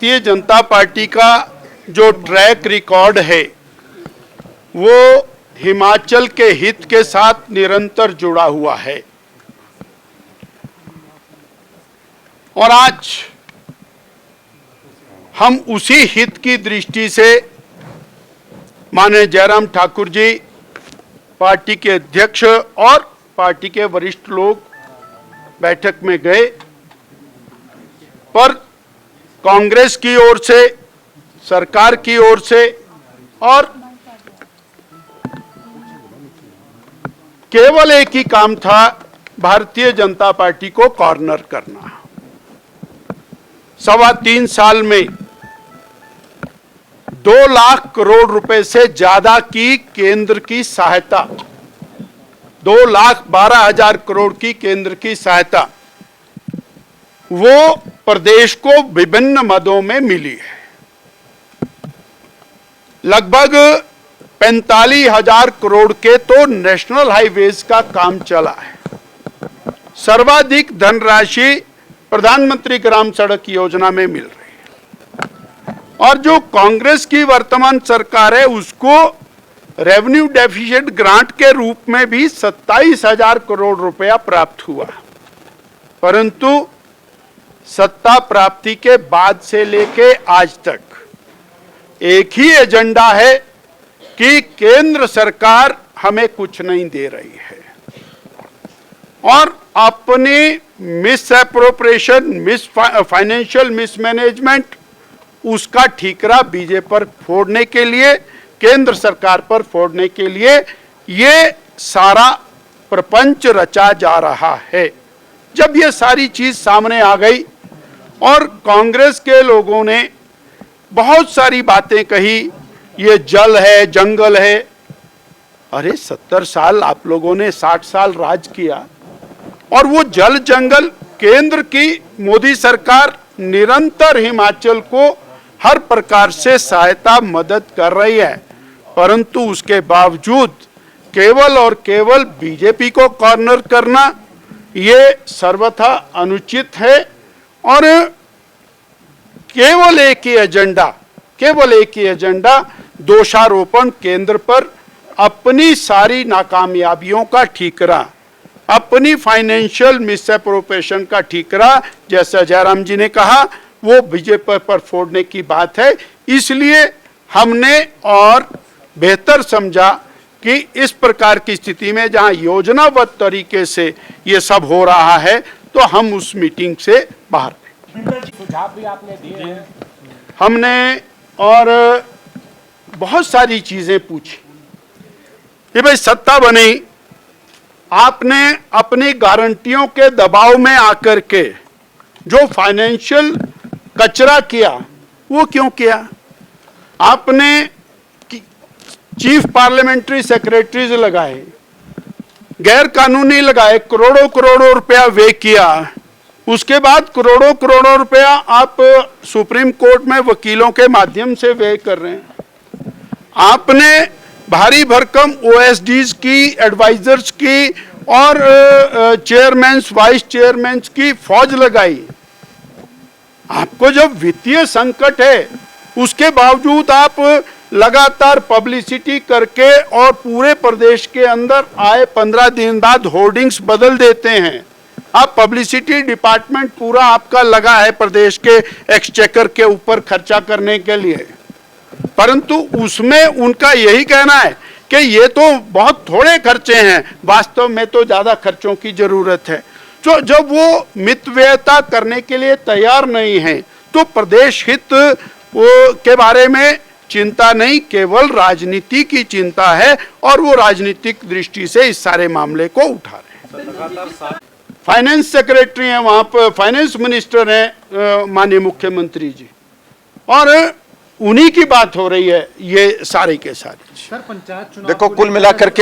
Bharatiya Janata party का जो track record है वो हिमाचल के हित के साथ निरंतर जुड़ा हुआ है। और आज हम उसी हित की दृष्टि से माननीय जयराम ठाकुर जी, पार्टी के अध्यक्ष और पार्टी के वरिष्ठ लोग बैठक में गए, पर कांग्रेस की ओर से, सरकार की ओर से और केवल एक ही काम था, भारतीय जनता पार्टी को कॉर्नर करना। 3.25 साल में 2 लाख करोड़ रुपए से ज्यादा की केंद्र की सहायता, 2,12,000 करोड़ की केंद्र की सहायता वो प्रदेश को विभिन्न मदों में मिली है। लगभग 45,000 करोड़ के तो नेशनल हाईवेज का काम चला है। सर्वाधिक धनराशि प्रधानमंत्री ग्राम सड़क योजना में मिल रही है। और जो कांग्रेस की वर्तमान सरकार है उसको रेवेन्यू डेफिसिट ग्रांट के रूप में भी 27,000 करोड़ रुपया प्राप्त हुआ। परंतु सत्ता प्राप्ति के बाद से लेके आज तक एक ही एजेंडा है कि केंद्र सरकार हमें कुछ नहीं दे रही है और अपनी मिस एप्रोप्रिएशन, फाइनेंशियल मिसमैनेजमेंट, उसका ठीकरा बीजेपी पर फोड़ने के लिए, केंद्र सरकार पर फोड़ने के लिए ये सारा प्रपंच रचा जा रहा है। जब ये सारी चीज सामने आ गई और कांग्रेस के लोगों ने बहुत सारी बातें कही, ये जल है, जंगल है। अरे 70 साल आप लोगों ने, 60 साल राज किया और वो जल जंगल, केंद्र की मोदी सरकार निरंतर हिमाचल को हर प्रकार से सहायता, मदद कर रही है, परंतु उसके बावजूद केवल और केवल बीजेपी को कॉर्नर करना ये सर्वथा अनुचित है। और केवल एक ही एजेंडा, दोषारोपण केंद्र पर, अपनी सारी नाकामयाबियों का ठीकरा, अपनी फाइनेंशियल मिसएप्रोप्रिएशन का ठीकरा, जैसा जयराम जी ने कहा, वो बीजेपी पर फोड़ने की बात है। इसलिए हमने और बेहतर समझा कि इस प्रकार की स्थिति में जहां योजनाबद्ध तरीके से ये सब हो रहा है तो हम उस मीटिंग से बाहर सुझाव भी आपने दिए हैं। हमने और बहुत सारी चीजें पूछी कि भाई सत्ता बनी, आपने अपनी गारंटियों के दबाव में आकर के जो फाइनेंशियल कचरा किया वो क्यों किया? आपने चीफ पार्लियामेंट्री सेक्रेटरीज लगाए, गैर कानूनी लगाए, करोड़ों करोड़ों रुपया व्यय किया। उसके बाद करोड़ों करोड़ों रुपया आप सुप्रीम कोर्ट में वकीलों के माध्यम से व्यय कर रहे हैं। आपने भारी भरकम ओएसडीज की, एडवाइजर्स की और चेयरमैन्स, वाइस चेयरमैन्स की फौज लगाई। आपको जब वित्तीय संकट है उसके बावजूद आप लगातार पब्लिसिटी करके और पूरे प्रदेश के अंदर आए 15 दिन बाद होर्डिंग्स बदल देते हैं। आप पब्लिसिटी डिपार्टमेंट पूरा आपका लगा है प्रदेश के एक्सचेकर के ऊपर खर्चा करने के लिए, परंतु उसमें उनका यही कहना है कि ये तो बहुत थोड़े खर्चे हैं, वास्तव में तो ज्यादा खर्चों की जरूरत है। तो जब वो मितव्ययता करने के लिए तैयार नहीं है तो प्रदेश हित के बारे में चिंता नहीं, केवल राजनीति की चिंता है और वो राजनीतिक दृष्टि से इस सारे मामले को उठा रहे हैं। फाइनेंस सेक्रेटरी हैं वहां पर, फाइनेंस मिनिस्टर हैं माननीय मुख्यमंत्री जी, और उन्हीं की बात हो रही है ये सारी के सारी। सर, पंचायत चुनाव देखो, कुल मिलाकर के